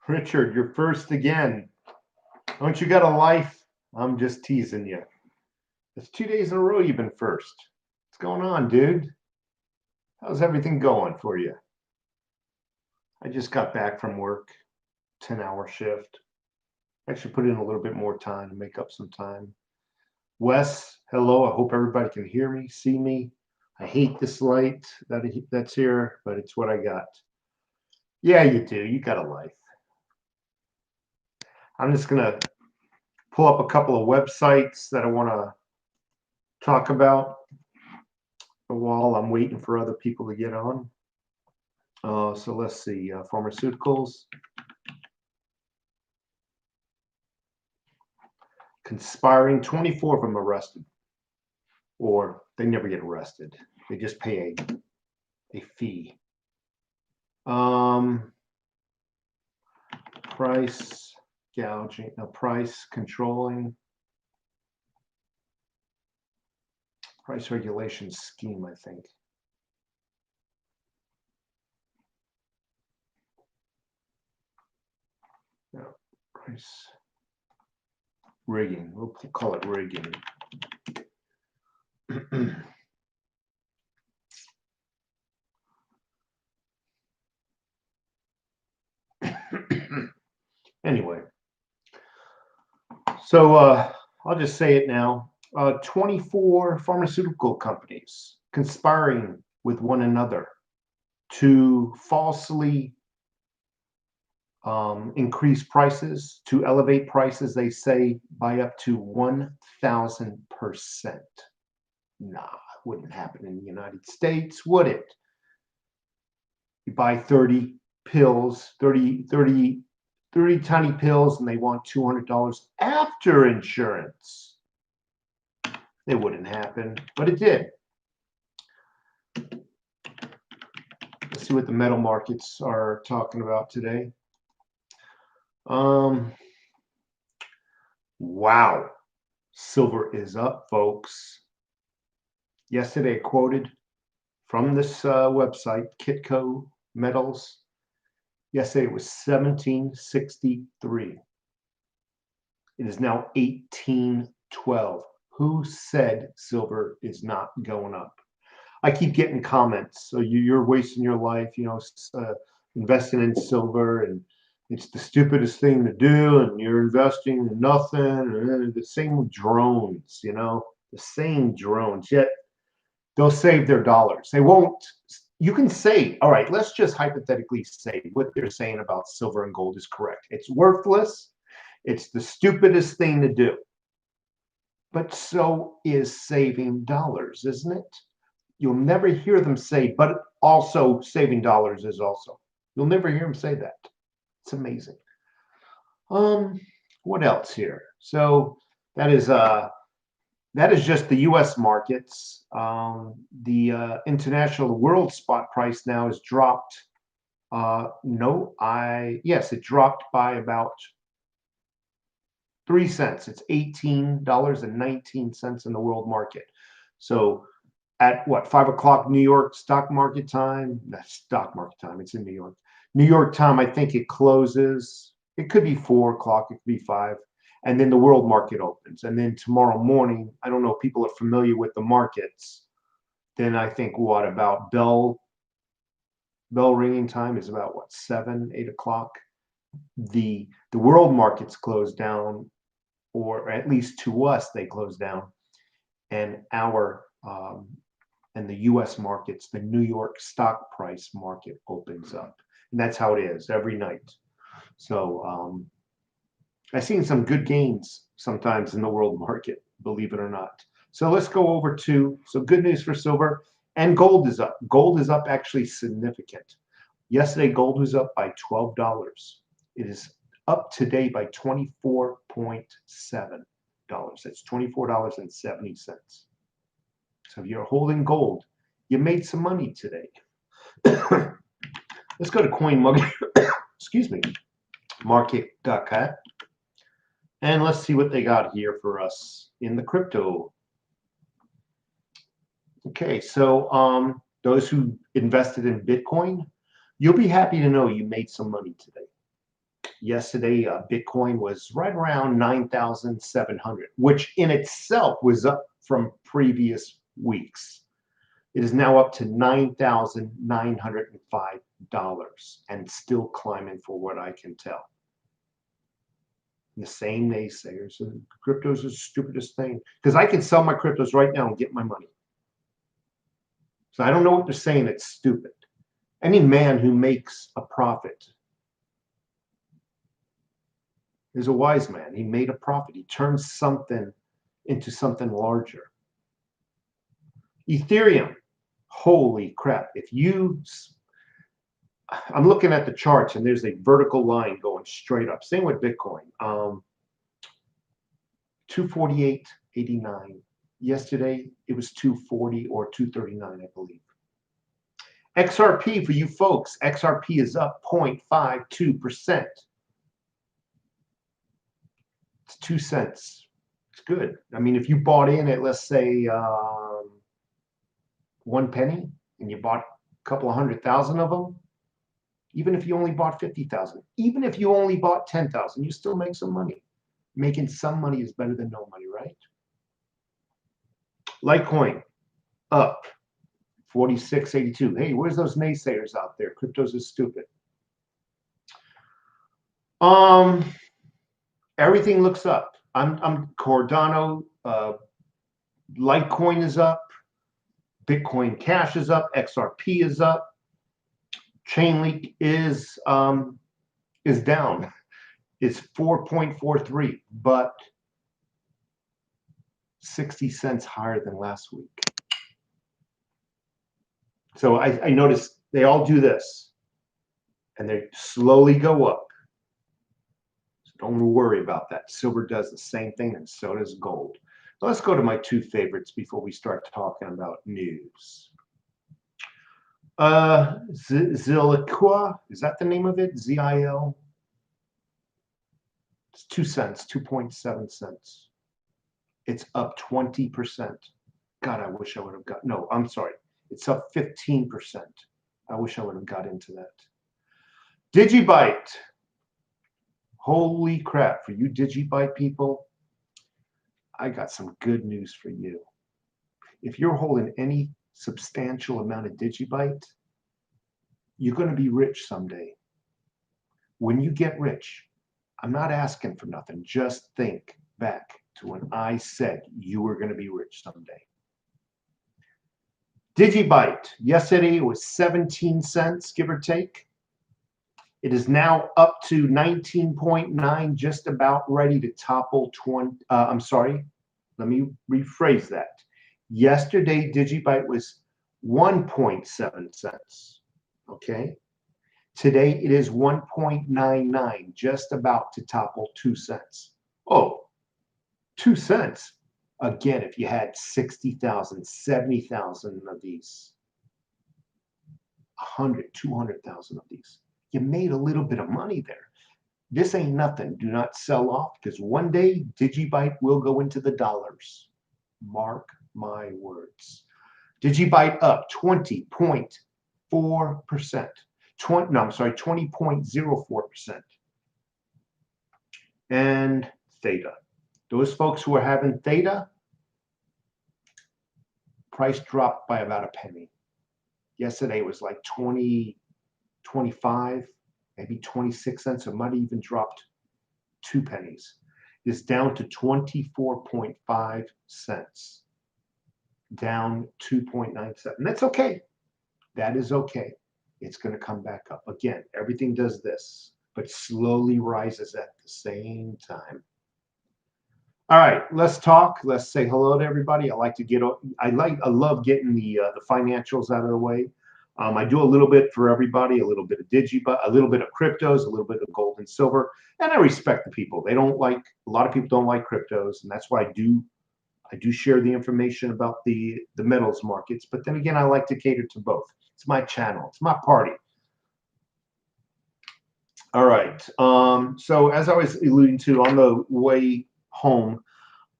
Richard, you're first again. Don't you got a life? I'm just teasing you. It's 2 days in a row you've been first. What's going on, dude? How's everything going for you? I just got back from work, 10-hour shift. Actually put in a little bit more time to make up some time. Wes, hello. I hope everybody can hear me, see me. I hate this light that's here, but it's what I got. Yeah, you do. You got a life. I'm just going to pull up a couple of websites that I want to talk about while I'm waiting for other people to get on. So let's see, pharmaceuticals. Conspiring, 24 of them arrested. Or they never get arrested. They just pay a fee. Price gouging, price controlling. Price regulation scheme, I think. No, price rigging. We'll call it rigging. Anyway, so I'll just say it now. 24 pharmaceutical companies conspiring with one another to falsely increase prices, to elevate prices, they say, by up to 1,000%. Nah, it wouldn't happen in the United States, would it? You buy 30 pills, 30 tiny pills, and they want $200 after insurance. It wouldn't happen, but it did. Let's see what the metal markets are talking about today. Wow, silver is up, folks. Yesterday, I quoted from this website, Kitco Metals. Yesterday it was 1763. It is now 1812. Who said silver is not going up? I keep getting comments. So you're wasting your life, investing in silver, and it's the stupidest thing to do, and you're investing in nothing. And the same with drones, the same drones. Yet they'll save their dollars. They won't. You can say, all right, let's just hypothetically say what they're saying about silver and gold is correct. It's worthless. It's the stupidest thing to do. But so is saving dollars, isn't it? You'll never hear them say, but also saving dollars is also. You'll never hear them say that. It's amazing. What else here? So that is just the U.S. markets. The international world spot price now has dropped. Yes, it dropped by about 3 cents. It's $18.19 in the world market. So at what, 5 o'clock New York stock market time? That's stock market time. It's in New York. New York time, I think it closes. It could be 4 o'clock. It could be 5. And then the world market opens. And then tomorrow morning, I don't know if people are familiar with the markets. Then I think what about bell ringing time is about what, 7, 8 o'clock. The world markets close down, or at least to us they close down, and the U.S. markets, the New York stock price market opens up, and that's how it is every night. So I've seen some good gains sometimes in the world market, believe it or not. So let's go over to some good news for silver, and gold is up. Gold is up actually significant. Yesterday, gold was up by $12. It is up today by $24.7. That's $24.70. So if you're holding gold, you made some money today. Let's go to market.cat. And let's see what they got here for us in the crypto. Okay, so those who invested in Bitcoin, you'll be happy to know you made some money today. Yesterday, Bitcoin was right around 9,700, which in itself was up from previous weeks. It is now up to $9,905 and still climbing for what I can tell. The same naysayers. Crypto's the stupidest thing because I can sell my cryptos right now and get my money. So I don't know what they're saying. It's stupid. Any man who makes a profit is a wise man. He made a profit. He turned something into something larger. Ethereum. Holy crap. I'm looking at the charts and there's a vertical line going straight up. Same with Bitcoin. 248.89. Yesterday it was 240 or 239, I believe. XRP for you folks. XRP is up 0.52%. It's 2 cents. It's good. I mean, if you bought in at, let's say, 1 penny and you bought a couple of 100,000 of them, even if you only bought 50,000, even if you only bought 10,000, you still make some money. Making some money is better than no money, right? Litecoin up 46.82. Hey, where's those naysayers out there? Cryptos is stupid. Everything looks up. I'm Cardano. Litecoin is up. Bitcoin Cash is up. XRP is up. Chainlink is down. It's 4.43, but 60 cents higher than last week. So I noticed they all do this, and they slowly go up. So don't worry about that. Silver does the same thing, and so does gold. Let's go to my two favorites before we start talking about news. Zilliqua, is that the name of it? ZIL? It's 2 cents, 2.7 cents. It's up 20%. God, I wish I would have got, no, I'm sorry. It's up 15%. I wish I would have got into that. Digibyte. Holy crap, for you Digibyte people, I got some good news for you. If you're holding any substantial amount of Digibyte, you're going to be rich someday. When you get rich, I'm not asking for nothing. Just think back to when I said you were going to be rich someday. Digibyte, yesterday it was 17 cents, give or take. It is now up to 19.9, just about ready to topple 20. I'm sorry, let me rephrase that. Yesterday, Digibyte was 1.7 cents. Okay. Today it is 1.99, just about to topple 2 cents. Oh, 2 cents. Again, if you had 60,000, 70,000 of these, 100, 200,000 of these, you made a little bit of money there. This ain't nothing. Do not sell off, because one day Digibyte will go into the dollars. Mark my words. Digibyte up 20.4%. 20.04%. And THETA. Those folks who are having THETA, price dropped by about a penny. Yesterday it was like 20, 25, maybe 26 cents. It might have even dropped 2 pennies. It's down to 24.5 cents. Down 2.97. That's okay. That is okay. It's going to come back up. Again, everything does this, but slowly rises at the same time. All right, let's talk. Let's say hello to everybody. I love getting the financials out of the way. I do a little bit for everybody, a little bit of Digibyte, a little bit of cryptos, a little bit of gold and silver, and I respect the people. A lot of people don't like cryptos, and that's why I do share the information about the metals markets. But then again, I like to cater to both. It's my channel. It's my party. All right. So as I was alluding to on the way home,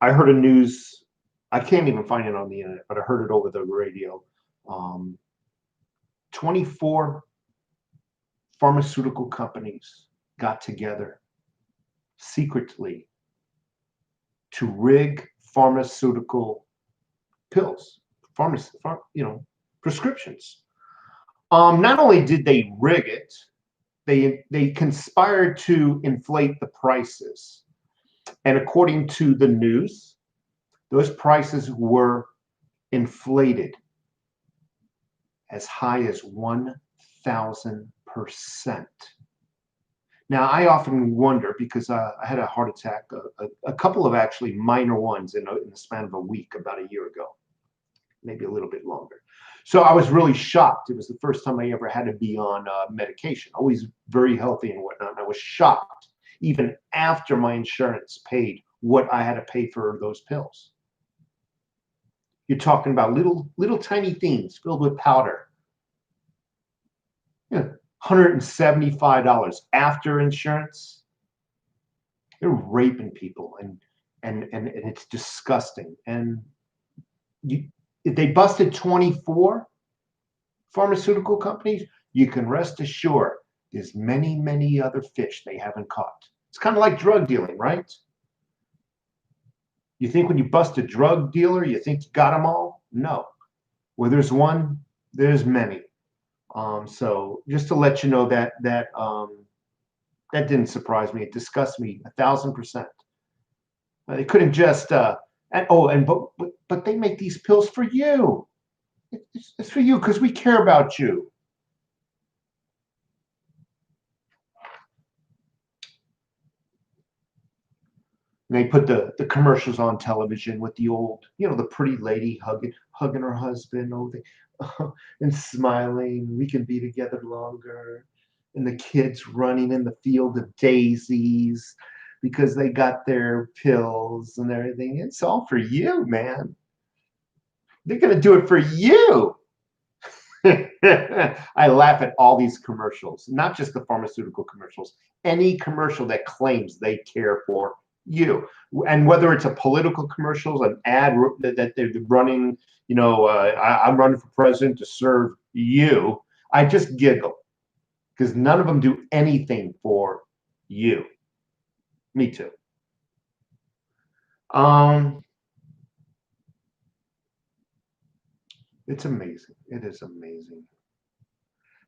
I heard a news. I can't even find it on the internet, but I heard it over the radio. 24 pharmaceutical companies got together secretly to rig pharmaceutical pills, prescriptions. Not only did they rig it, they conspired to inflate the prices. And according to the news, those prices were inflated as high as 1,000%. Now, I often wonder, because I had a heart attack, a couple of actually minor ones in the span of a week about a year ago, maybe a little bit longer. So I was really shocked. It was the first time I ever had to be on medication, always very healthy and whatnot. And I was shocked, even after my insurance paid what I had to pay for those pills. You're talking about little tiny things filled with powder. $175 after insurance. They're raping people, and it's disgusting. And if they busted 24 pharmaceutical companies, you can rest assured there's many other fish they haven't caught. It's kind of like drug dealing, right? You think when you bust a drug dealer, you think you got them all? No. Where there's one, there's many. So just to let you know that didn't surprise me. It disgusts me 1,000%. They couldn't just but they make these pills for you. It's for you because we care about you. And they put the commercials on television with the old, the pretty lady hugging her husband, and smiling. We can be together longer. And the kids running in the field of daisies because they got their pills and everything. It's all for you, man. They're going to do it for you. I laugh at all these commercials, not just the pharmaceutical commercials, any commercial that claims they care for you. And whether it's a political commercial, an ad that they're running, I'm running for president to serve you, I just giggle because none of them do anything for you. Me too. It's amazing. It is amazing.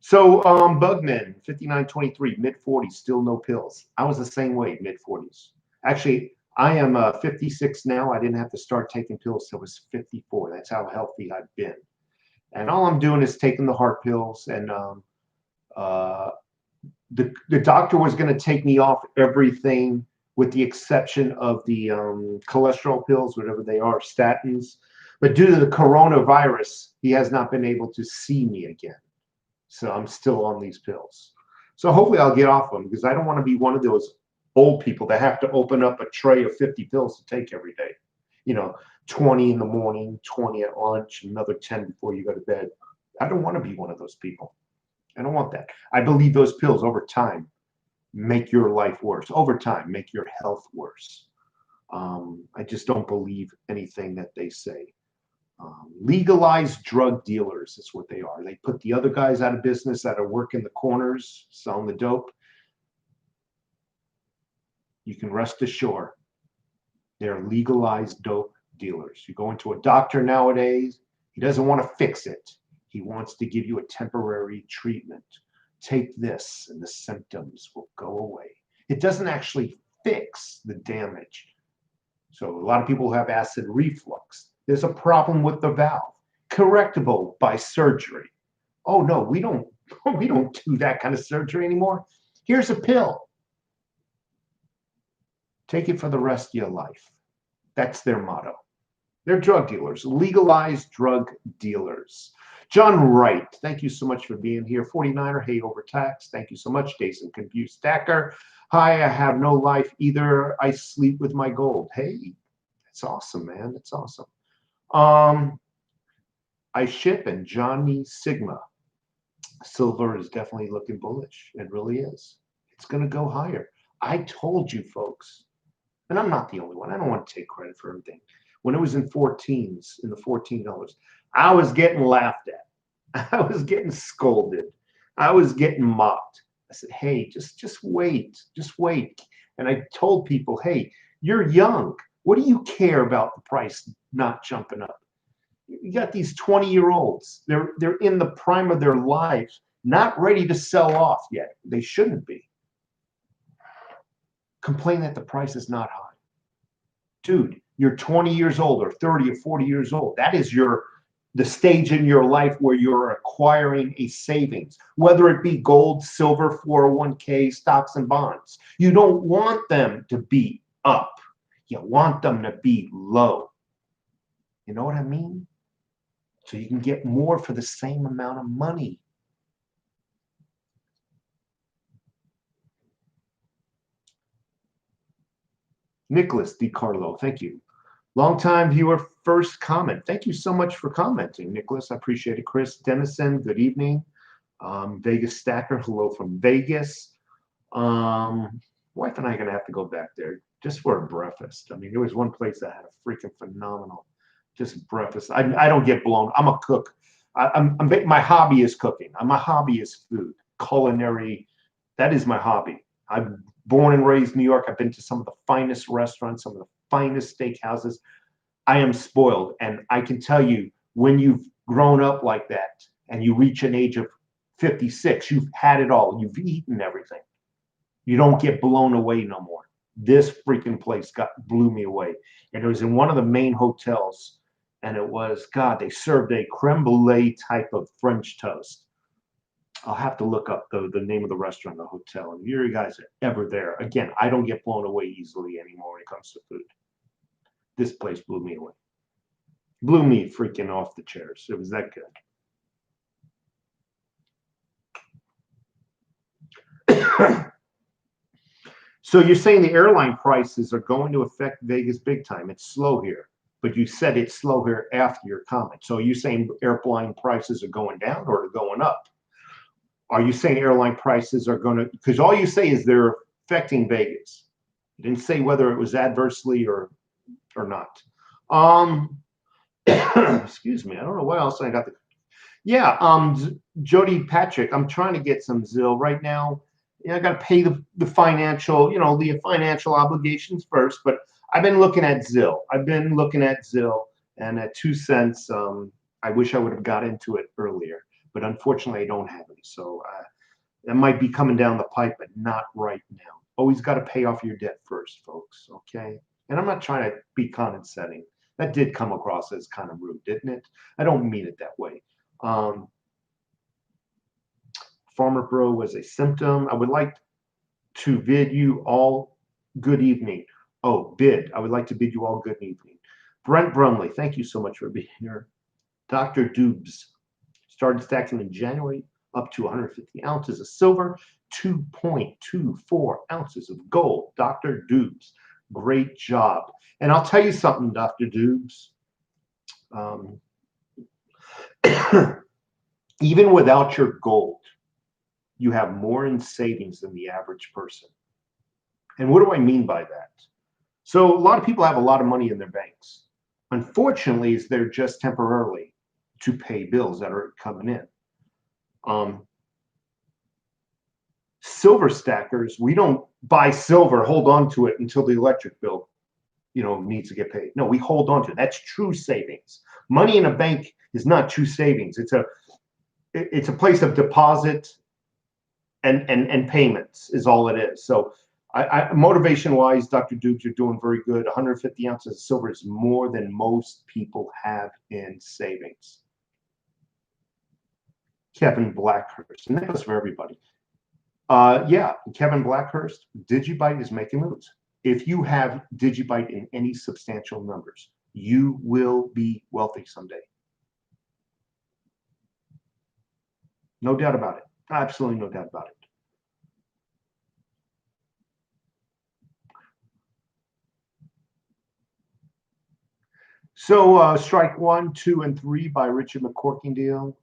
So Bugman, 5923, mid-40s, still no pills. I was the same way, mid-40s. Actually, I am 56 now. I didn't have to start taking pills till I was 54. That's how healthy I've been. And all I'm doing is taking the heart pills. And the doctor was going to take me off everything with the exception of the cholesterol pills, whatever they are, statins. But due to the coronavirus, he has not been able to see me again. So I'm still on these pills. So hopefully I'll get off them because I don't want to be one of those old people that have to open up a tray of 50 pills to take every day. 20 in the morning, 20 at lunch, another 10 before you go to bed. I don't want to be one of those people. I don't want that. I believe those pills over time make your life worse. Over time, make your health worse. I just don't believe anything that they say. Legalized drug dealers is what they are. They put the other guys out of business that are working the corners, selling the dope. You can rest assured they're legalized dope dealers. You go into a doctor nowadays, he doesn't want to fix it. He wants to give you a temporary treatment. Take this and the symptoms will go away. It doesn't actually fix the damage. So a lot of people have acid reflux. There's a problem with the valve, correctable by surgery. Oh no, we don't do that kind of surgery anymore. Here's a pill. Take it for the rest of your life. That's their motto. They're drug dealers, legalized drug dealers. John Wright, thank you so much for being here. 49er, hate over tax. Thank you so much. Jason Confused Stacker. Hi, I have no life either. I sleep with my gold. Hey, that's awesome, man. That's awesome. I ship and Johnny Sigma. Silver is definitely looking bullish. It really is. It's going to go higher. I told you, folks, and I'm not the only one. I don't want to take credit for everything. When it was in the $14, I was getting laughed at. I was getting scolded. I was getting mocked. I said, hey, just wait, just wait. And I told people, hey, you're young. What do you care about the price not jumping up? You got these 20-year-olds. They're in the prime of their lives, not ready to sell off yet. They shouldn't be. Complain that the price is not high. Dude, you're 20 years old or 30 or 40 years old. That is the stage in your life where you're acquiring a savings, whether it be gold, silver, 401k, stocks and bonds. You don't want them to be up. You want them to be low. You know what I mean? So you can get more for the same amount of money. Nicholas DiCarlo, thank you. Longtime viewer, first comment. Thank you so much for commenting, Nicholas. I appreciate it. Chris Dennison, good evening. Vegas Stacker, hello from Vegas. Wife and I are going to have to go back there just for a breakfast. I mean, there was one place that had a freaking phenomenal just breakfast. I don't get blown. I'm a cook. My hobby is cooking. My hobby is food, culinary. That is my hobby. I'm born and raised in New York. I've been to some of the finest restaurants, some of the finest steakhouses. I am spoiled. And I can tell you, when you've grown up like that and you reach an age of 56, you've had it all. You've eaten everything. You don't get blown away no more. This freaking place blew me away. And it was in one of the main hotels. And it was, God, they served a creme brulee type of French toast. I'll have to look up the name of the restaurant, the hotel. And if you guys are ever there, again, I don't get blown away easily anymore when it comes to food. This place blew me away. Blew me freaking off the chairs. It was that good. So you're saying the airline prices are going to affect Vegas big time. It's slow here. But you said it's slow here after your comment. So are you saying airline prices are going down or they're going up? Are you saying airline prices are going to, because all you say is they're affecting Vegas. You didn't say whether it was adversely or not. Excuse me. I don't know what else I got. Jody Patrick, I'm trying to get some ZIL right now. I got to pay the financial, the financial obligations first, but I've been looking at ZIL. And at 2 cents, I wish I would have got into it earlier, but unfortunately I don't have any. So that might be coming down the pipe, but not right now. Always got to pay off your debt first, folks. Okay. And I'm not trying to be condescending. That did come across as kind of rude, didn't it? I don't mean it that way. Farmer Bro was a symptom. I would like to bid you all good evening. Oh, I would like to bid you all good evening. Brent Brumley, thank you so much for being here. Dr. Dubes started stacking in January, up to 150 ounces of silver, 2.24 ounces of gold. Dr. Dubes, great job. And I'll tell you something, Dr. Dubes. Even without your gold, you have more in savings than the average person. And what do I mean by that? So a lot of people have a lot of money in their banks. Unfortunately, they're just temporarily to pay bills that are coming in. Silver stackers, we don't buy silver, hold on to it until the electric bill, needs to get paid. No, we hold on to it. That's true savings. Money in a bank is not true savings. It's a place of deposit and payments is all it is. So motivation wise, Dr. Dukes, you're doing very good. 150 ounces of silver is more than most people have in savings. Kevin Blackhurst, and that goes for everybody. Kevin Blackhurst, Digibyte is making moves. If you have Digibyte in any substantial numbers, you will be wealthy someday. No doubt about it. Absolutely no doubt about it. So strike 1, 2, and 3 by Richard McCorkindale.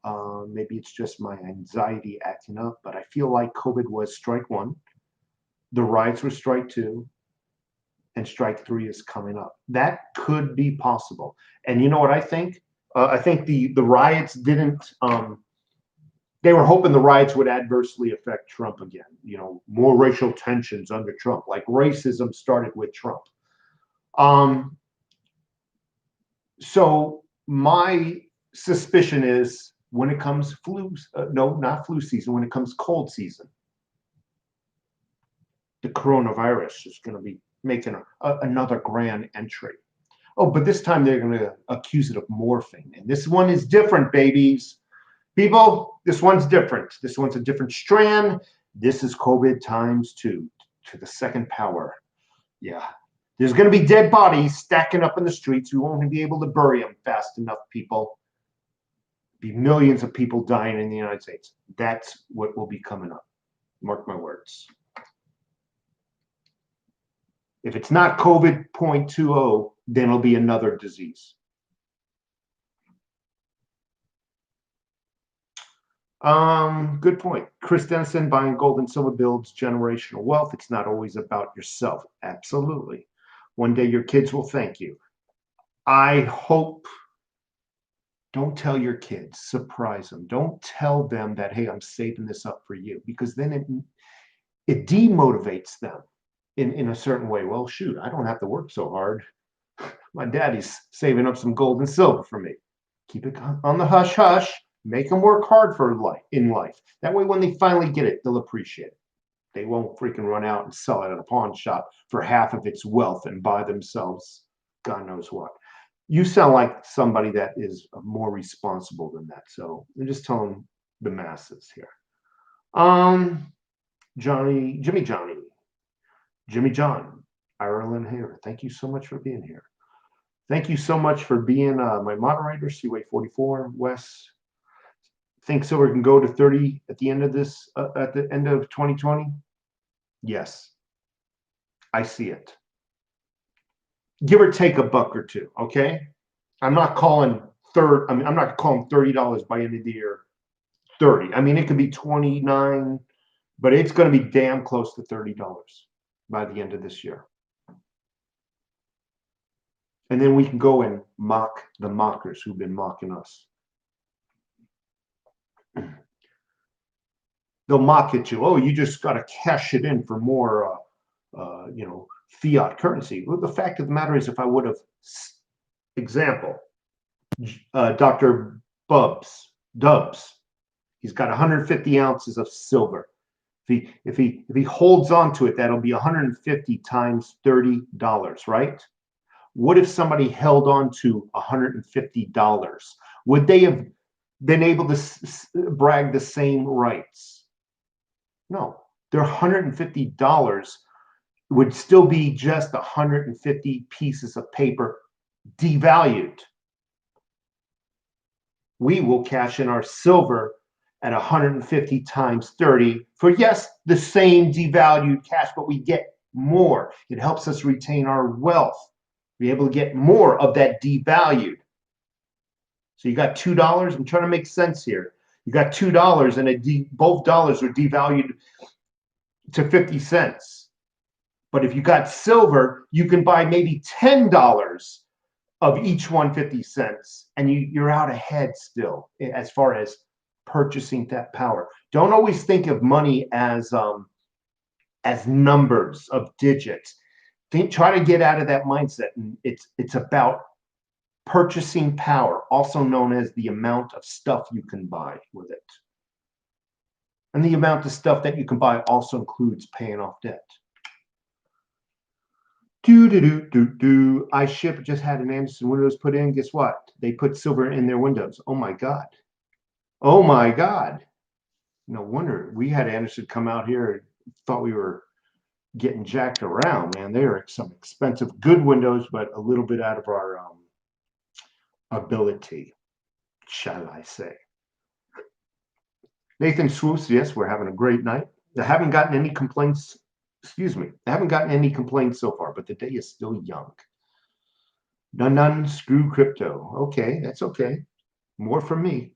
Maybe it's just my anxiety acting up, but I feel like COVID was strike 1. The riots were strike 2. And strike 3 is coming up. That could be possible. And you know what I think? I think the riots didn't They were hoping the riots would adversely affect Trump again. More racial tensions under Trump, like racism started with Trump. So my suspicion is when it comes not flu season, when it comes cold season, the coronavirus is going to be making another grand entry. Oh, but this time they're going to accuse it of morphing. And this one is different, babies. People, this one's different. This one's a different strand. This is COVID times 2 to the second power. Yeah. There's going to be dead bodies stacking up in the streets. We won't be able to bury them fast enough, people. Be millions of people dying in the United States. That's what will be coming up. Mark my words. If it's not COVID 0.20, then it'll be another disease. Good point. Chris Dennison, buying gold and silver builds generational wealth. It's not always about yourself. Absolutely. One day your kids will thank you. I hope. Don't tell your kids. Surprise them. Don't tell them that, hey, I'm saving this up for you, because then it demotivates them in a certain way. Well, shoot, I don't have to work so hard. My daddy's saving up some gold and silver for me. Keep it on the hush hush. Make them work hard in life. That way, when they finally get it, they'll appreciate it. They won't freaking run out and sell it at a pawn shop for half of its wealth and buy themselves God knows what. You sound like somebody that is more responsible than that. So I'm just telling the masses here. Jimmy John, Ireland here. Thank you so much for being here. Thank you so much for being my moderator, Seaway44, Wes. Think silver can go to 30 at the end of this, at the end of 2020? Yes, I see it. Give or take a buck or two, okay? I'm not calling I'm not calling $30 by end of the year 30. I mean, it could be 29, but it's going to be damn close to $30 by the end of this year. And then we can go and mock the mockers who've been mocking us. They'll mock at you. Oh, you just got to cash it in for more, fiat currency. Well, the fact of the matter is, if I would have, example, Dr. Dubs, he's got 150 ounces of silver. If he holds on to it, that'll be 150 times $30, right? What if somebody held on to $150? Would they have been able to brag the same rights? No, their $150 would still be just 150 pieces of paper devalued. We will cash in our silver at 150 times 30 for, yes, the same devalued cash, but we get more. It helps us retain our wealth, be able to get more of that devalued. So you got $2. I'm trying to make sense here. You got $2 and both dollars are devalued to 50 cents. But if you got silver, you can buy maybe $10 of each one 50 cents, and you're out ahead still as far as purchasing that power. Don't always think of money as numbers of digits. Try to get out of that mindset, and it's about purchasing power, also known as the amount of stuff you can buy with it. And the amount of stuff that you can buy also includes paying off debt. iShip just had an Anderson Windows put in. Guess what? They put silver in their windows. Oh my God. Oh my God. No wonder we had Anderson come out here and thought we were getting jacked around, man. They are some expensive, good windows, but a little bit out of our ability, shall I say. Nathan Swoops, yes, we're having a great night. I haven't gotten any complaints. Excuse me. I haven't gotten any complaints so far, but the day is still young. None, screw crypto. Okay, that's okay. More from me.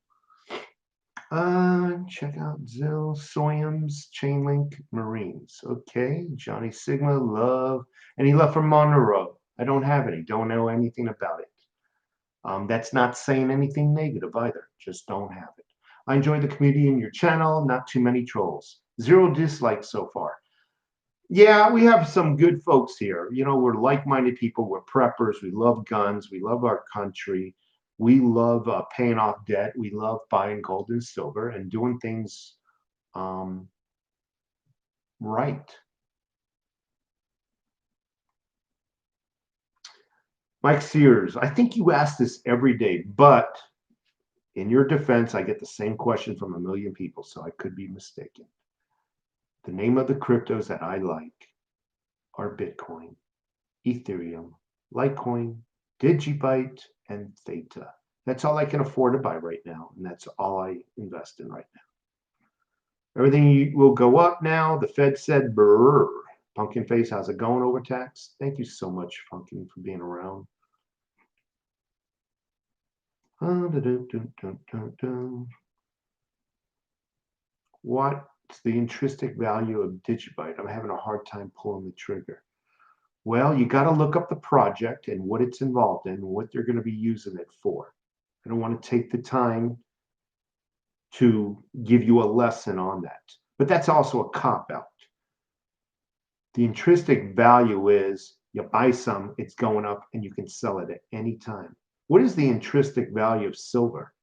Check out Zill, Soyams, Chainlink, Marines. Okay, Johnny Sigma, love. Any love from Monroe? I don't have any. Don't know anything about it. That's not saying anything negative either. Just don't have it. I enjoy the community in your channel. Not too many trolls. 0 dislikes so far. Yeah, we have some good folks here. You know, we're like-minded people. We're preppers. We love guns. We love our country. We love paying off debt. We love buying gold and silver and doing things right. Mike Sears, I think you ask this every day, but in your defense, I get the same question from a million people, so I could be mistaken. The name of the cryptos that I like are Bitcoin, Ethereum, Litecoin, Digibyte, and THETA. That's all I can afford to buy right now, and that's all I invest in right now. Everything will go up now. The Fed said, brrr. Pumpkin Face, how's it going, Overtax? Thank you so much, Pumpkin, for being around. What's the intrinsic value of Digibyte? I'm having a hard time pulling the trigger. Well, you got to look up the project and what it's involved in, what they're going to be using it for. I don't want to take the time to give you a lesson on that. But that's also a cop-out. The intrinsic value is you buy some, it's going up, and you can sell it at any time. What is the intrinsic value of silver?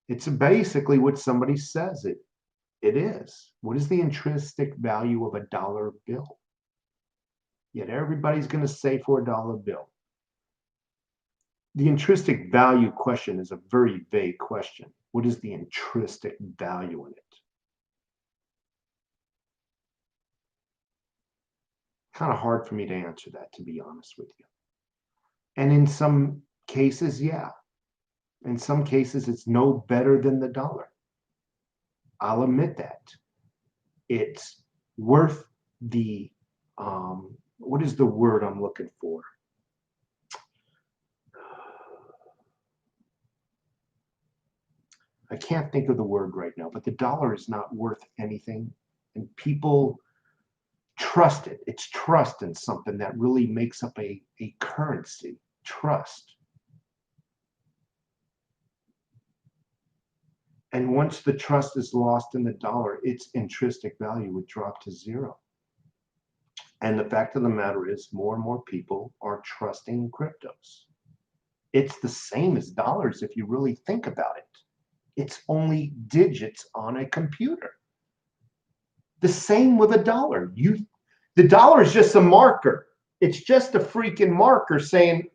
It's basically what somebody says it is. What is the intrinsic value of a dollar bill? Yet everybody's going to say for a dollar bill. The intrinsic value question is a very vague question. What is the intrinsic value in it? Kind of hard for me to answer that, to be honest with you. And in some cases, yeah. In some cases, it's no better than the dollar. I'll admit that. It's worth the, what is the word I'm looking for? I can't think of the word right now, but the dollar is not worth anything. And people trust it. It's trust in something that really makes up a currency. Trust. And once the trust is lost in the dollar, its intrinsic value would drop to 0. And the fact of the matter is, more and more people are trusting cryptos. It's the same as dollars if you really think about it. It's only digits on a computer. The same with a dollar. The dollar is just a marker. It's just a freaking marker saying,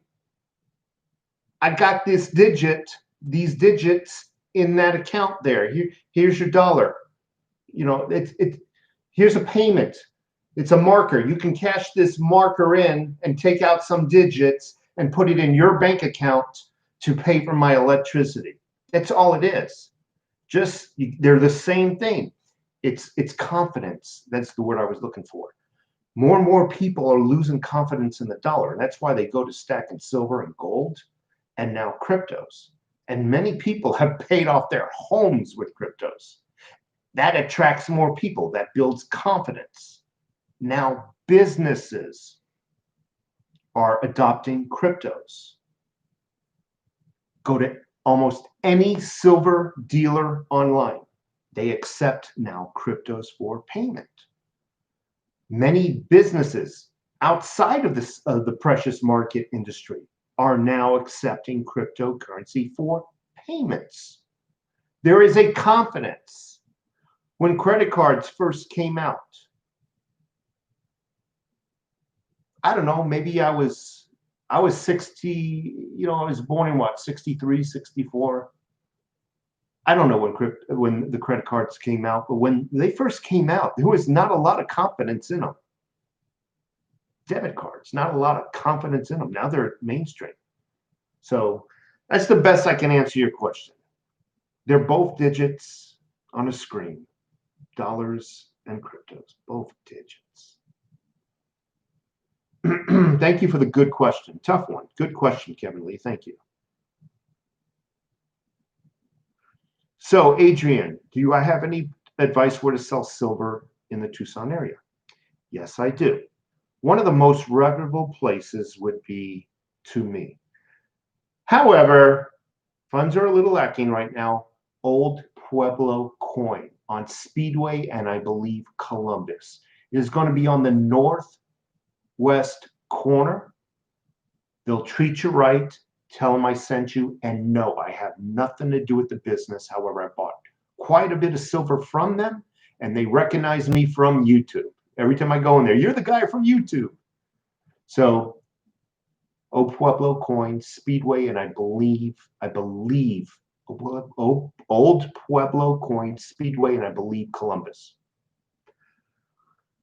I got this digit, these digits in that account there. Here's your dollar. You know, here's a payment. It's a marker. You can cash this marker in and take out some digits and put it in your bank account to pay for my electricity. That's all it is. They're the same thing. It's confidence. That's the word I was looking for. More and more people are losing confidence in the dollar, and that's why they go to stacking silver and gold and now cryptos. And many people have paid off their homes with cryptos. That attracts more people. That builds confidence. Now businesses are adopting cryptos. Go to almost any silver dealer online. They accept now cryptos for payment. Many businesses outside of the precious market industry are now accepting cryptocurrency for payments. There is a confidence. When credit cards first came out, I don't know, maybe I was 60, you know, I was born in what, 63, 64. I don't know when the credit cards came out, but when they first came out, there was not a lot of confidence in them. Debit cards, not a lot of confidence in them. Now they're mainstream. So that's the best I can answer your question. They're both digits on a screen, dollars and cryptos, both digits. Thank you for the good question. Tough one. Good question, Kevin Lee. Thank you. So, Adrian, do I have any advice where to sell silver in the Tucson area? Yes, I do. One of the most reputable places would be to me. However, funds are a little lacking right now. Old Pueblo coin on Speedway and I believe Columbus. It is going to be on the northwest corner. They'll treat you right, tell them I sent you, and no, I have nothing to do with the business. However, I bought quite a bit of silver from them, and they recognize me from YouTube. Every time I go in there, you're the guy from YouTube. So, Old Pueblo coin, Speedway, and I believe, Old Pueblo coin, Speedway, and I believe Columbus.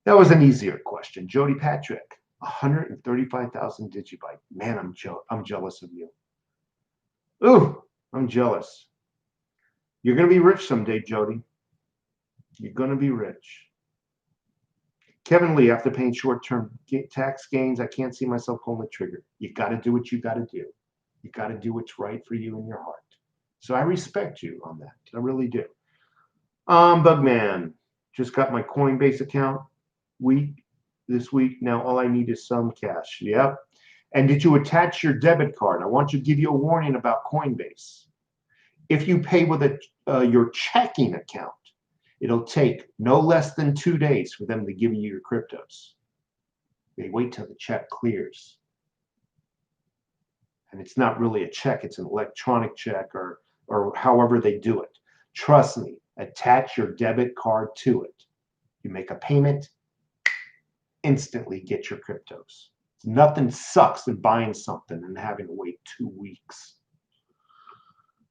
That was an easier question. Jody Patrick, 135,000 Digibyte. Man, I'm jealous of you. Ooh, I'm jealous. You're going to be rich someday, Jody. You're going to be rich. Kevin Lee, after paying short-term tax gains, I can't see myself pulling the trigger. You got to do what you got to do. You got to do what's right for you in your heart. So I respect you on that. I really do. Bugman, just got my Coinbase account this week. Now all I need is some cash. Yep. And did you attach your debit card? I want to give you a warning about Coinbase. If you pay with your checking account, it'll take no less than 2 days for them to give you your cryptos. They wait till the check clears. And it's not really a check, it's an electronic check or however they do it. Trust me, attach your debit card to it. You make a payment, instantly get your cryptos. Nothing sucks than buying something and having to wait 2 weeks.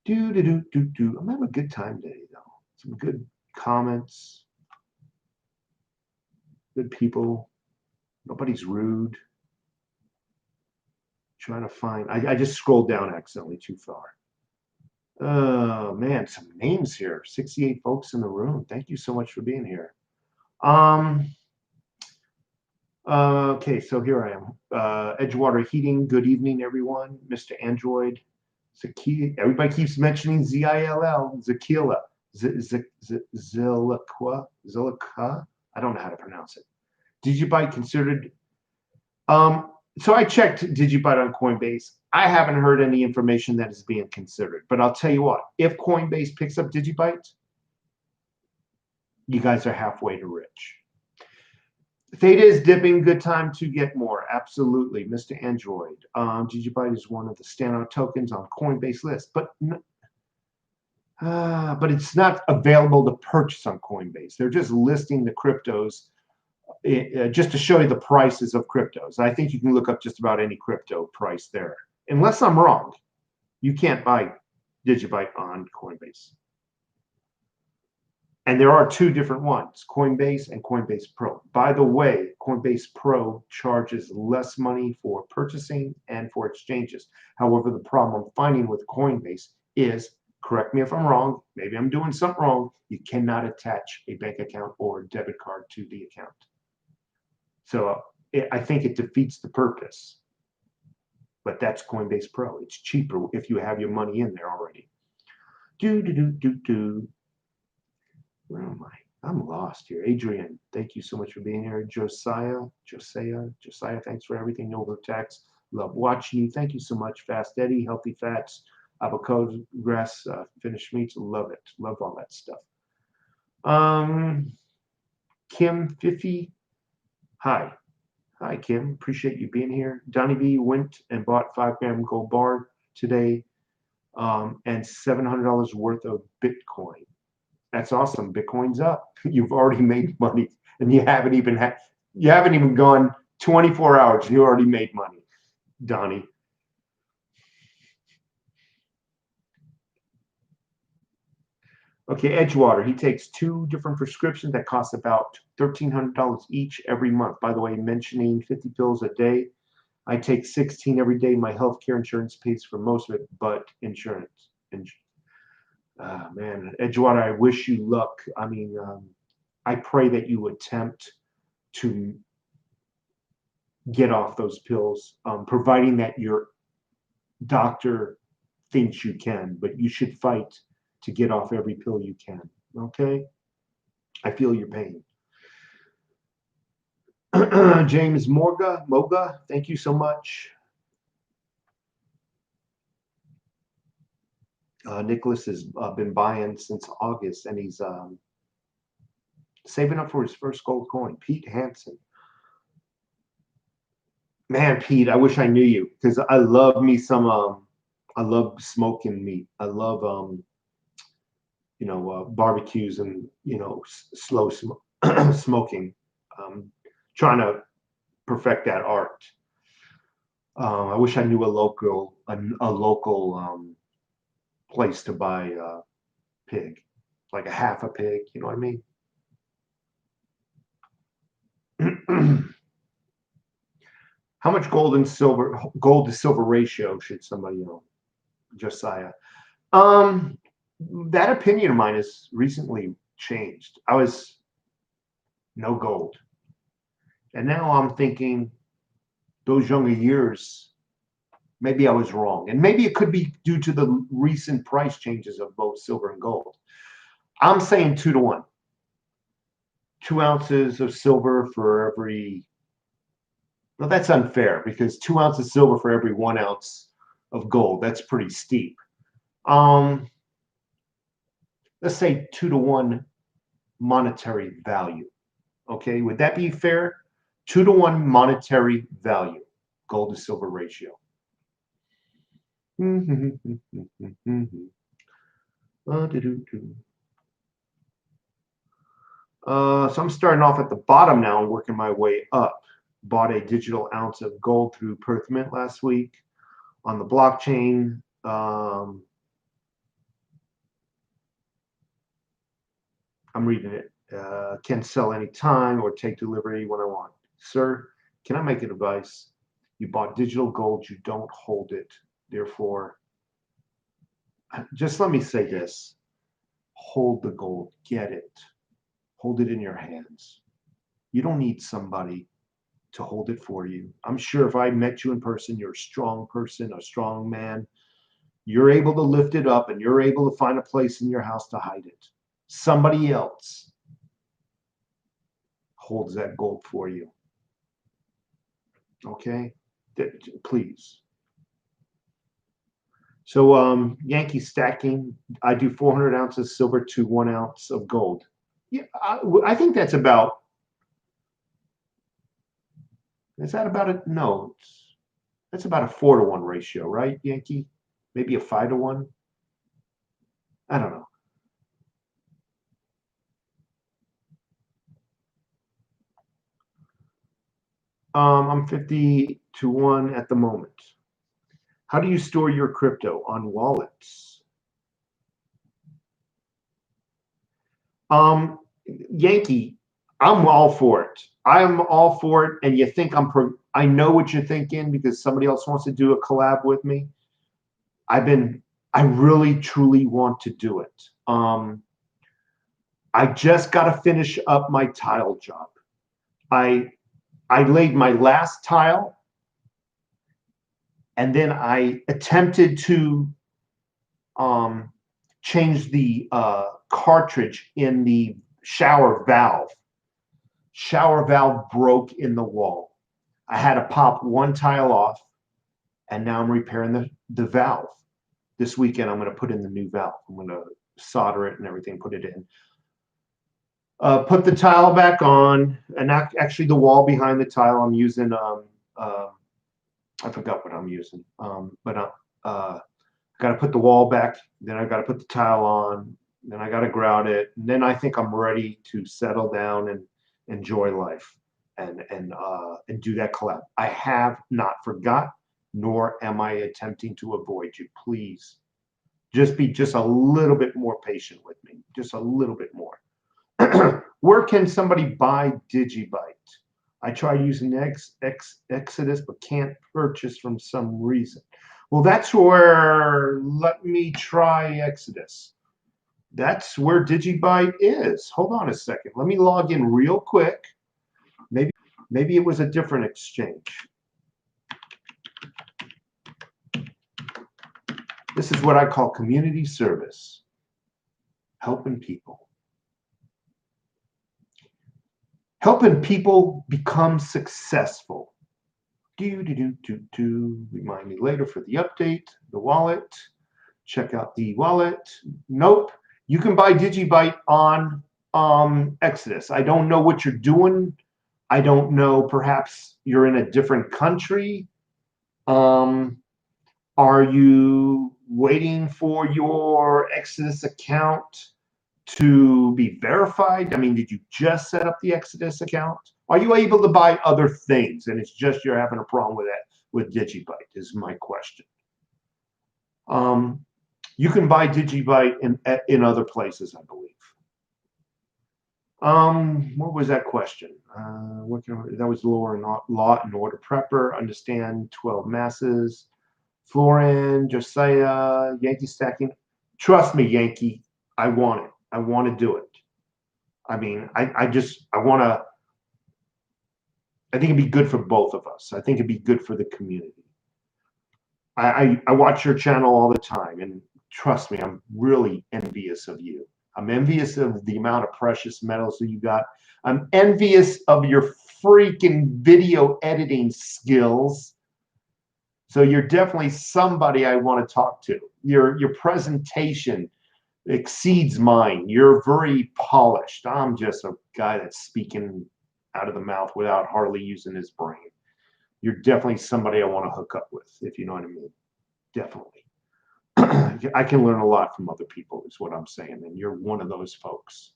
I'm having a good time today, though. Some good comments, good people. Nobody's rude. Trying to find. I just scrolled down accidentally too far. Oh man, some names here. 68 folks in the room. Thank you so much for being here. Okay, so here I am. Edgewater Heating. Good evening, everyone. Mr. Android. Everybody keeps mentioning ZILL. Zakila. Zilliqa. I don't know how to pronounce it. Digibyte considered. So I checked Digibyte on Coinbase. I haven't heard any information that is being considered. But I'll tell you what, if Coinbase picks up Digibyte, you guys are halfway to rich. Theta is dipping. Good time to get more. Absolutely, Mr. Android. Digibyte is one of the standout tokens on Coinbase list, but it's not available to purchase on Coinbase. They're just listing the cryptos just to show you the prices of cryptos. I think you can look up just about any crypto price there. Unless I'm wrong, you can't buy Digibyte on Coinbase. And there are two different ones, Coinbase and Coinbase Pro. By the way, Coinbase Pro charges less money for purchasing and for exchanges. However, the problem I'm finding with Coinbase is, correct me if I'm wrong, maybe I'm doing something wrong, you cannot attach a bank account or a debit card to the account. So I think it defeats the purpose. But that's Coinbase Pro. It's cheaper if you have your money in there already. Where am I? I'm lost here. Adrian, thank you so much for being here. Josiah, thanks for everything over text. Love watching you. Thank you so much. Fast Eddie, Healthy Fats, avocado grass, finished meats. Love it. Love all that stuff. Kim Fifi. Hi, Kim. Appreciate you being here. Donnie B went and bought 5-gram gold bar today, and $700 worth of Bitcoin. That's awesome. Bitcoin's up. You've already made money, and you haven't even gone 24 hours. You already made money, Donnie. Okay, Edgewater. He takes 2 different prescriptions that cost about $1,300 each every month. By the way, mentioning 50 pills a day. I take 16 every day. My healthcare insurance pays for most of it, but insurance. Man, Edgewater, I wish you luck. I mean, I pray that you attempt to get off those pills, providing that your doctor thinks you can, but you should fight to get off every pill you can. Okay? I feel your pain. James Moga, thank you so much. Nicholas has been buying since August, and he's saving up for his first gold coin. Pete Hansen. Man, Pete, I wish I knew you because I love me some. I love smoking meat. I love barbecues and slow smoking. Trying to perfect that art. I wish I knew a local place to buy pig, like a half a pig. You know what I mean? How much gold to silver ratio should somebody own? Josiah. That opinion of mine has recently changed. I was no gold, and now I'm thinking those younger years, maybe I was wrong, and maybe it could be due to the recent price changes of both silver and gold. I'm saying 2 to 1. 2 ounces of silver for every. Well, that's unfair because 2 ounces of silver for every 1 ounce of gold. That's pretty steep. Let's say 2 to 1 monetary value. Okay, would that be fair? 2 to 1 monetary value, gold to silver ratio. So I'm starting off at the bottom now and working my way up. Bought a digital ounce of gold through Perth Mint last week on the blockchain. I'm reading it. Can sell anytime or take delivery when I want. Sir, can I make an advice? You bought digital gold, you don't hold it. Therefore, just let me say this. Hold the gold, get it. Hold it in your hands. You don't need somebody to hold it for you. I'm sure if I met you in person, you're a strong person, a strong man. You're able to lift it up and you're able to find a place in your house to hide it. Somebody else holds that gold for you. Okay? Please. So Yankee stacking, I do 400 ounces silver to 1 ounce of gold. Yeah, I think that's about. Is that about it? No, that's about a 4 to 1 ratio, right, Yankee? Maybe a 5 to 1. I don't know. I'm 50 to 1 at the moment. How do you store your crypto on wallets? Yankee, I'm all for it. I'm all for it. And you think I know what you're thinking because somebody else wants to do a collab with me. I really truly want to do it. I just got to finish up my tile job. I laid my last tile, and then I attempted to change the cartridge in the shower valve. Shower valve broke in the wall. I had to pop one tile off, and now I'm repairing the valve. This weekend, I'm going to put in the new valve. I'm going to solder it and everything, put it in. Put the tile back on, and actually the wall behind the tile I'm using, I forgot what I'm using, but I got to put the wall back, then I got to put the tile on, then I got to grout it, and then I think I'm ready to settle down and enjoy life and do that collab. I have not forgot, nor am I attempting to avoid you. Please, just be just a little bit more patient with me, just a little bit more. Where can somebody buy Digibyte? I try using Exodus, but can't purchase from some reason. Well, that's where, let me try Exodus. That's where Digibyte is. Hold on a second. Let me log in real quick. Maybe it was a different exchange. This is what I call community service. Helping people. Helping people become successful. Remind me later for the update, the wallet. check out the wallet. Nope. You can buy Digibyte on Exodus. I don't know what you're doing. I don't know. Perhaps you're in a different country. Are you waiting for your Exodus account to be verified? I mean, did you just set up the Exodus account? Are you able to buy other things? And it's just you're having a problem with that with Digibyte is my question. You can buy Digibyte in other places, I believe. What was that question? That was law and order prepper. Understand 12 masses. Florin, Josiah, Yankee stacking. Trust me, Yankee, I want it. I want to do it. I mean, I want to. I think it'd be good for both of us. I think it'd be good for the community. I watch your channel all the time, and trust me, I'm really envious of you. I'm envious of the amount of precious metals that you got. I'm envious of your freaking video editing skills. So you're definitely somebody I want to talk to. Your presentation exceeds mine. You're very polished. I'm just a guy that's speaking out of the mouth without hardly using his brain. You're definitely somebody I want to hook up with, if you know what I mean. Definitely. I can learn a lot from other people, is what I'm saying, and you're one of those folks.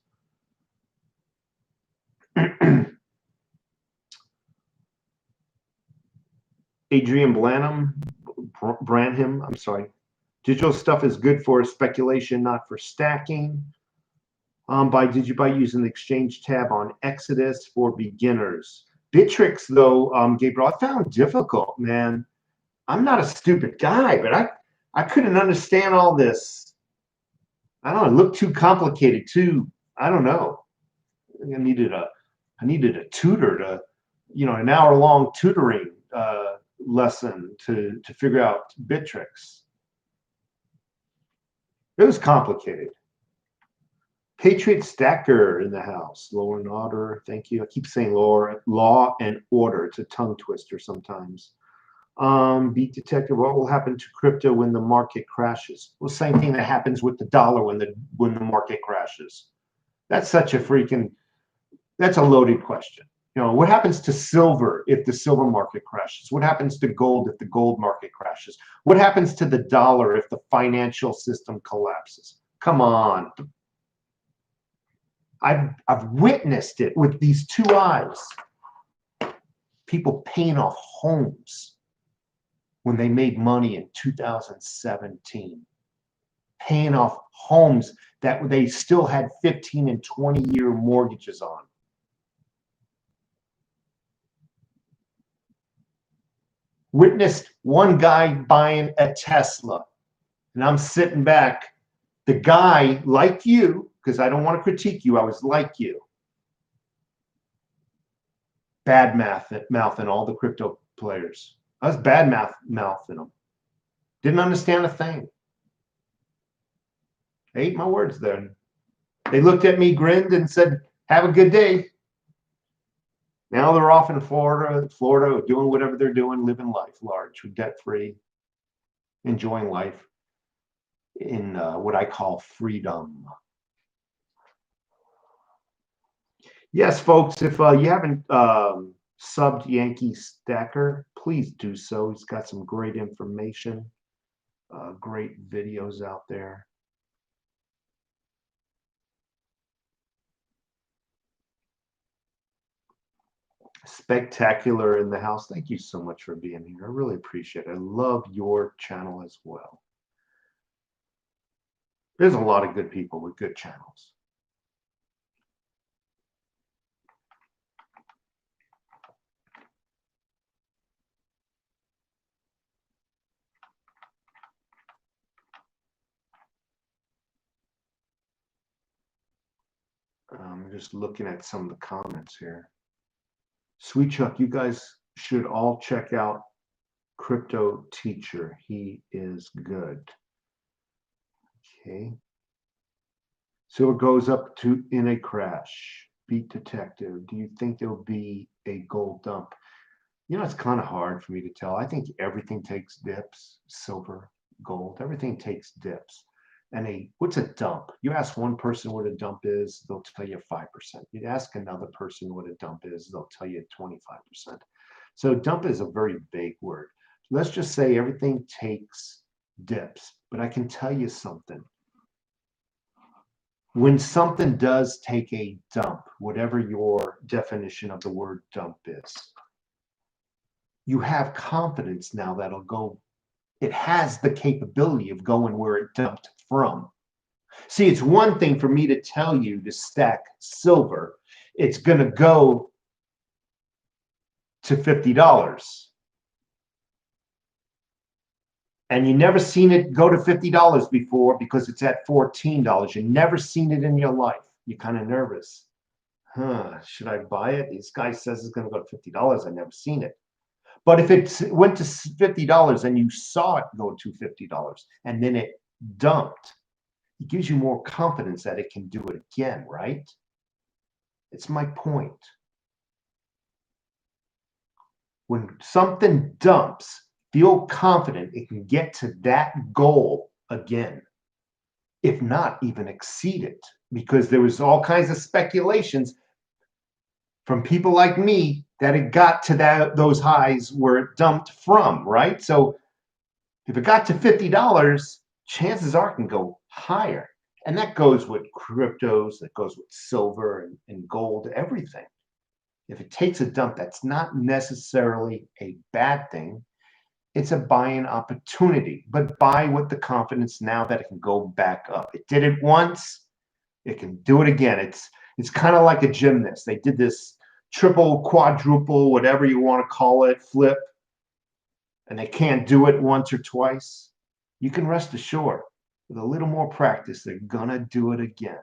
Adrian Branham, I'm sorry. Digital stuff is good for speculation, not for stacking. By Digibyte using the exchange tab on Exodus for beginners. Bittrex, though, Gabriel, I found difficult, man. I'm not a stupid guy, but I couldn't understand all this. I don't know, it looked too complicated, too. I don't know. I needed a tutor to, an hour-long tutoring lesson to figure out Bittrex. It was complicated. Patriot Stacker in the house. Law and order. Thank you. I keep saying law and order. It's a tongue twister sometimes. Beat detective. What will happen to crypto when the market crashes? Well, same thing that happens with the dollar when the market crashes. That's such a freaking. That's a loaded question. What happens to silver if the silver market crashes? What happens to gold if the gold market crashes? What happens to the dollar if the financial system collapses? Come on. I've witnessed it with these two eyes. People paying off homes when they made money in 2017. Paying off homes that they still had 15 and 20-year mortgages on. Witnessed one guy buying a Tesla, and I'm sitting back. The guy, like you, because I don't want to critique you, I was like you. Bad mouthing all the crypto players. I was bad mouthing them. Didn't understand a thing. I ate my words there. They looked at me, grinned, and said, "Have a good day." Now they're off in Florida, doing whatever they're doing, living life large, debt-free, enjoying life in what I call freedom. Yes, folks, if you haven't subbed Yankee Stacker, please do so. He's got some great information, great videos out there. Spectacular in the house. Thank you so much for being here. I really appreciate it. I love your channel as well. There's a lot of good people with good channels. I'm just looking at some of the comments here. Sweet Chuck, you guys should all check out Crypto Teacher. He is good. Okay. So it goes up to in a crash. Beat detective. Do you think there'll be a gold dump? It's kind of hard for me to tell. I think everything takes dips. Silver, gold. Everything takes dips. And what's a dump? You ask one person what a dump is, they'll tell you 5%. You ask another person what a dump is, they'll tell you 25%. So dump is a very vague word. Let's just say everything takes dips. But I can tell you something. When something does take a dump, whatever your definition of the word dump is, you have confidence now that'll go, it has the capability of going where it dumped from. See, it's one thing for me to tell you to stack silver. It's going to go to $50. And you never seen it go to $50 before because it's at $14. You never seen it in your life. You're kind of nervous. Should I buy it? This guy says it's going to go to $50. I've never seen it. But if it went to $50 and you saw it go to $50 and then it dumped, it gives you more confidence that it can do it again, right? It's my point. When something dumps, feel confident it can get to that goal again, if not even exceed it, because there was all kinds of speculations from people like me that it got to those highs where it dumped from, right? So if it got to $50, chances are it can go higher. And that goes with cryptos, that goes with silver and gold, everything. If it takes a dump, that's not necessarily a bad thing. It's a buying opportunity, but buy with the confidence now that it can go back up. It did it once, it can do it again. It's kind of like a gymnast. They did this triple, quadruple, whatever you want to call it, flip, and they can't do it once or twice. You can rest assured, with a little more practice, they're gonna do it again.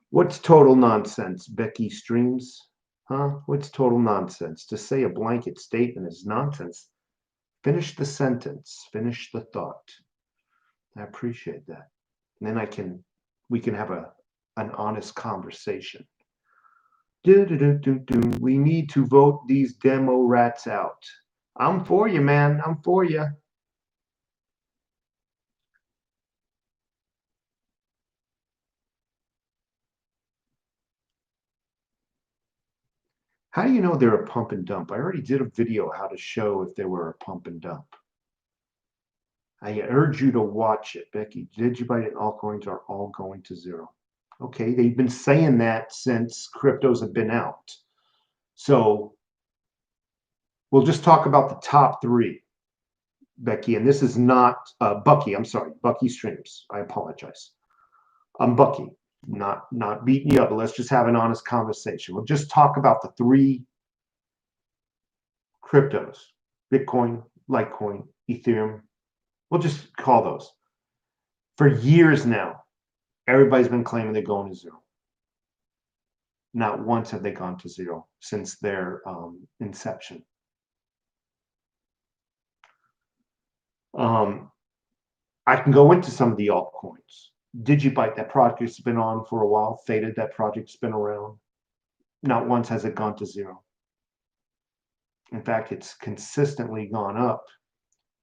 What's total nonsense? Becky streams. What's total nonsense? To say a blanket statement is nonsense. Finish the sentence. Finish the thought. I appreciate that. And then we can have an honest conversation. We need to vote these demo rats out. I'm for you, man. I'm for you. How do you know they're a pump and dump? I already did a video how to show if they were a pump and dump. I urge you to watch it, Becky. Digibyte and altcoins are all going to zero. Okay, they've been saying that since cryptos have been out. So we'll just talk about the top three, Becky. And this is not Bucky. I'm sorry, Bucky streams. I apologize. I'm Bucky. Not beating you up, but let's just have an honest conversation. We'll just talk about the three cryptos: Bitcoin, Litecoin, Ethereum. We'll just call those. For years now, everybody's been claiming they're going to zero. Not once have they gone to zero since their inception. I can go into some of the altcoins. Digibyte, that project has been on for a while. THETA, that project's been around. Not once has it gone to zero. In fact, it's consistently gone up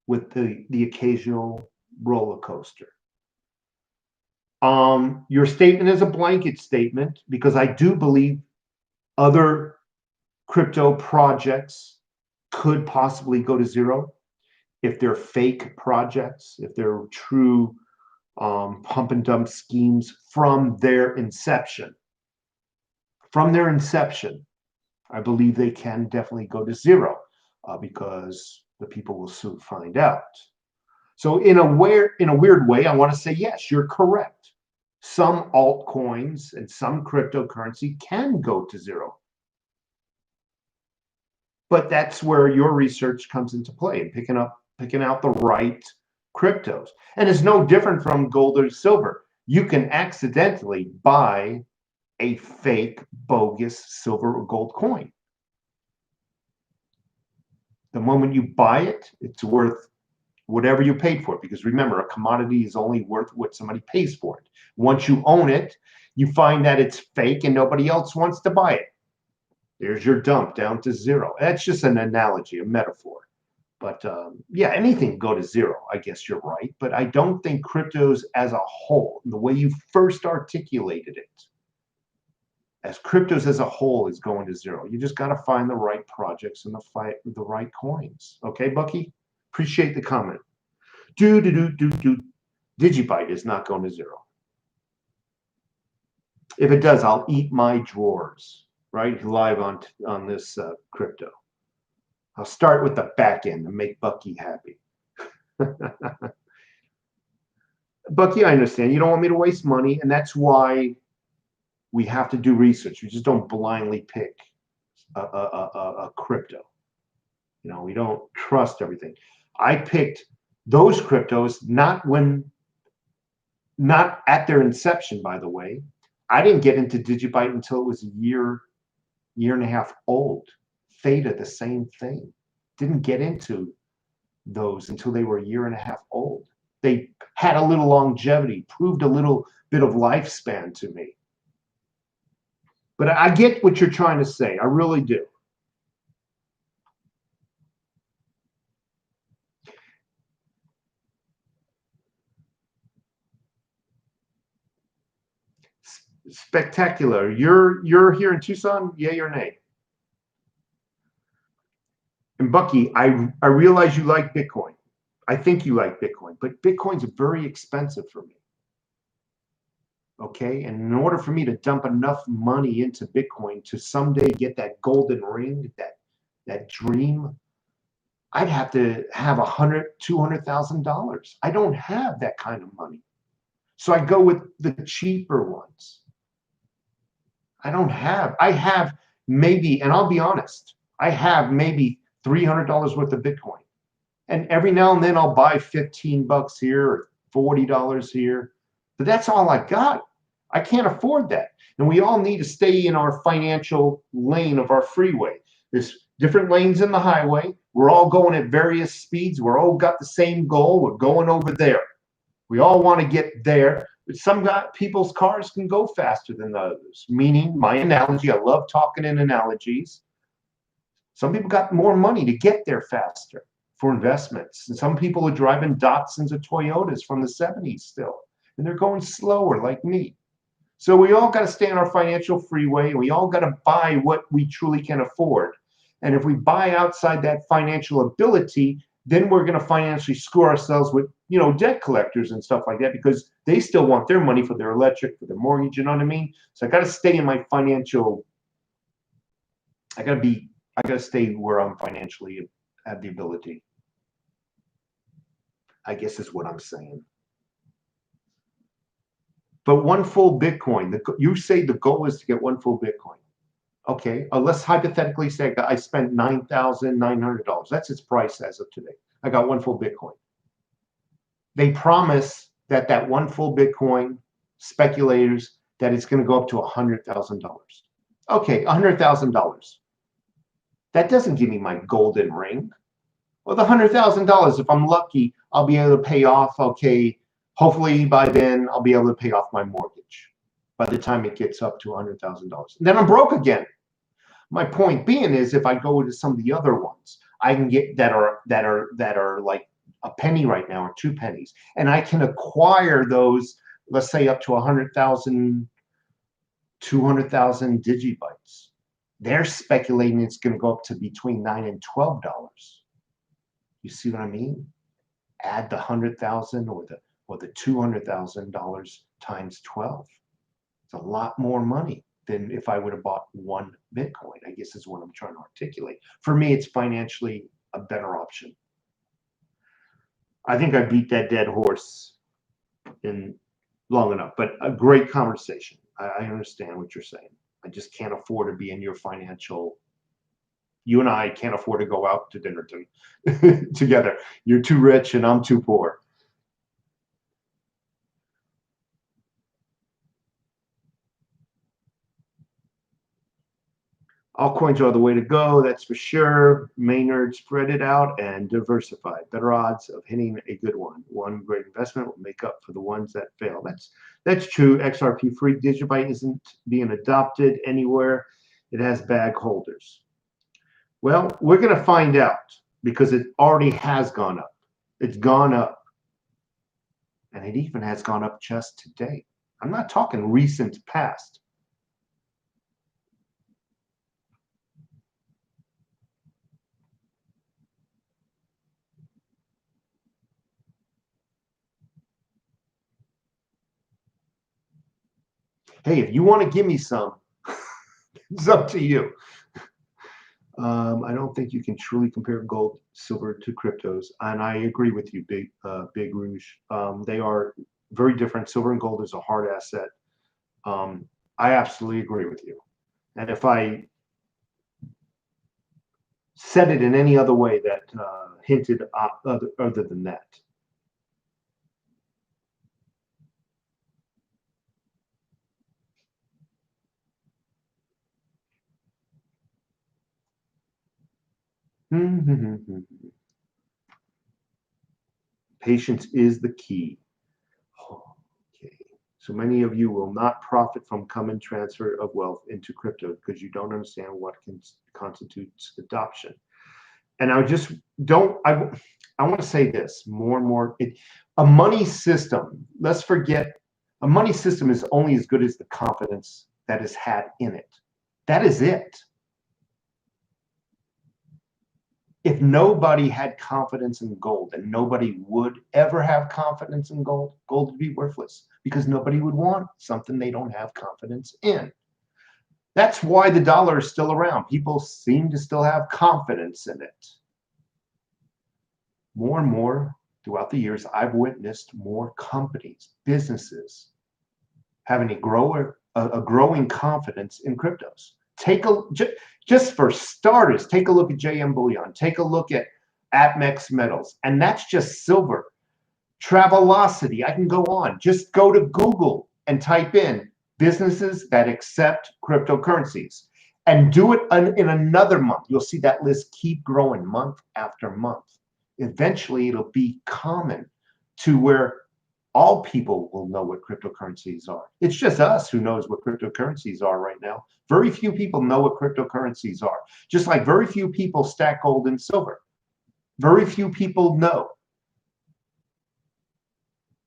with the occasional roller coaster. Your statement is a blanket statement because I do believe other crypto projects could possibly go to zero if they're fake projects, if they're true pump and dump schemes from their inception. From their inception, I believe they can definitely go to zero because the people will soon find out. So in a weird way, I want to say, yes, you're correct. Some altcoins and some cryptocurrency can go to zero. But that's where your research comes into play, and picking out the right cryptos. And it's no different from gold or silver. You can accidentally buy a fake, bogus silver or gold coin. The moment you buy it, it's worth whatever you paid for it. Because remember, a commodity is only worth what somebody pays for it. Once you own it, you find that it's fake and nobody else wants to buy it. There's your dump down to zero. That's just an analogy, a metaphor. But yeah, anything can go to zero. I guess you're right. But I don't think cryptos as a whole, the way you first articulated it, as cryptos as a whole is going to zero. You just got to find the right projects and the right coins. Okay, Bucky? Appreciate the comment. Digibyte is not going to zero. If it does, I'll eat my drawers. Right, live on this crypto. I'll start with the back end and make Bucky happy. Bucky, I understand. You don't want me to waste money, and that's why we have to do research. We just don't blindly pick a crypto. You know, we don't trust everything. I picked those cryptos not at their inception, by the way. I didn't get into Digibyte until it was a year and a half old. THETA, the same thing. Didn't get into those until they were a year and a half old. They had a little longevity, proved a little bit of lifespan to me. But I get what you're trying to say. I really do. Spectacular. You're here in Tucson? Yay or nay? And Bucky, I realize you like Bitcoin. I think you like Bitcoin, but Bitcoin's very expensive for me. Okay, and in order for me to dump enough money into Bitcoin to someday get that golden ring, that dream, I'd have to have $200,000. I don't have that kind of money, so I go with the cheaper ones. I have maybe, and I'll be honest, I have maybe $300 worth of Bitcoin, and every now and then I'll buy $15 here or $40 here. But that's all I got. I can't afford that. And we all need to stay in our financial lane of our freeway. There's different lanes in the highway. We're all going at various speeds. We're all got the same goal. We're going over there. We all want to get there. But some people's cars can go faster than others. Meaning, my analogy, I love talking in analogies. Some people got more money to get there faster for investments. And some people are driving Datsuns or Toyotas from the 70s still. And they're going slower like me. So we all got to stay on our financial freeway. And we all got to buy what we truly can afford. And if we buy outside that financial ability, then we're going to financially screw ourselves with, debt collectors and stuff like that, because they still want their money for their electric, for their mortgage, you know what I mean? So I got to stay in my financial, I got to stay where I'm financially have the ability, I guess is what I'm saying. But one full Bitcoin, you say the goal is to get one full Bitcoin. Okay, let's hypothetically say I spent $9,900. That's its price as of today. I got one full Bitcoin. They promise that one full Bitcoin, speculators, that it's going to go up to $100,000. Okay, $100,000. That doesn't give me my golden ring. Well, the $100,000, if I'm lucky, I'll be able to pay off. Okay, hopefully by then I'll be able to pay off my mortgage. By the time it gets up to $100,000, then I'm broke again. My point being is, if I go to some of the other ones, I can get that are like a penny right now or 2 pennies, and I can acquire those. Let's say up to 100,000, 200,000 digibytes. They're speculating it's going to go up to between $9 and $12. You see what I mean? Add the 100,000 or the $200,000 times 12. It's a lot more money than if I would have bought one Bitcoin, I guess is what I'm trying to articulate. For me, it's financially a better option. I think I beat that dead horse in long enough, but a great conversation. I understand what you're saying. I just can't afford to be in your financial. You and I can't afford to go out to dinner together. You're too rich and I'm too poor. Altcoins are the way to go, that's for sure. Maynard, spread it out and diversify. Better odds of hitting a good one. One great investment will make up for the ones that fail. That's true. XRP free Digibyte isn't being adopted anywhere. It has bag holders. Well, we're going to find out because it already has gone up. It's gone up. And it even has gone up just today. I'm not talking recent past. Hey, if you want to give me some, it's up to you. I don't think you can truly compare gold, silver to cryptos, and I agree with you, Big Rouge. They are very different. Silver and gold is a hard asset. I absolutely agree with you. And if I said it in any other way that hinted other than that. Patience is the key. Okay. So many of you will not profit from common transfer of wealth into crypto because you don't understand what constitutes adoption. And I just don't, I want to say this more and more. A money system, let's forget, a money system is only as good as the confidence that is had in it. That is it. If nobody had confidence in gold, and nobody would ever have confidence in gold, gold would be worthless because nobody would want something they don't have confidence in. That's why the dollar is still around. People seem to still have confidence in it. More and more throughout the years, I've witnessed more companies, businesses having a growing confidence in cryptos. Just for starters, take a look at JM Bullion, take a look at APMEX Metals, and that's just silver. Travelocity, I can go on. Just go to Google and type in businesses that accept cryptocurrencies and do it in another month. You'll see that list keep growing month after month. Eventually, it'll be common to where all people will know what cryptocurrencies are. It's just us who knows what cryptocurrencies are right now. Very few people know what cryptocurrencies are. Just like very few people stack gold and silver. Very few people know.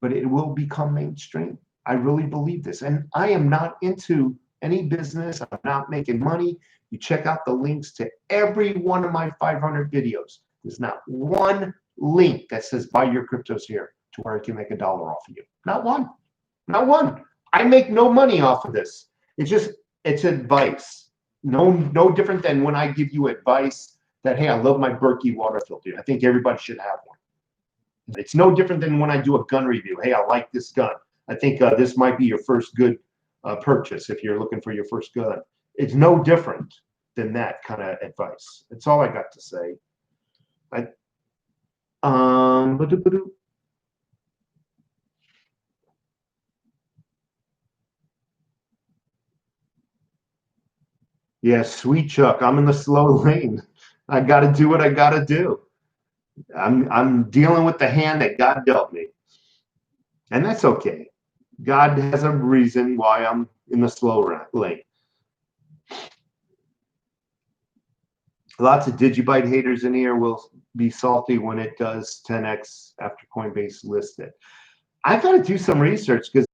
But it will become mainstream. I really believe this. And I am not into any business. I'm not making money. You check out the links to every one of my 500 videos. There's not one link that says buy your cryptos here to where I can make $1 off of you. Not one. Not one. I make no money off of this. It's advice. No different than when I give you advice that, hey, I love my Berkey water filter. I think everybody should have one. It's no different than when I do a gun review. Hey, I like this gun. I think this might be your first good purchase if you're looking for your first gun. It's no different than that kind of advice. That's all I got to say. Yeah, sweet Chuck. I'm in the slow lane. I got to do what I got to do. I'm dealing with the hand that God dealt me, and that's okay. God has a reason why I'm in the slow lane. Lots of Digibyte haters in here will be salty when it does 10x after Coinbase lists it. I got to do some research because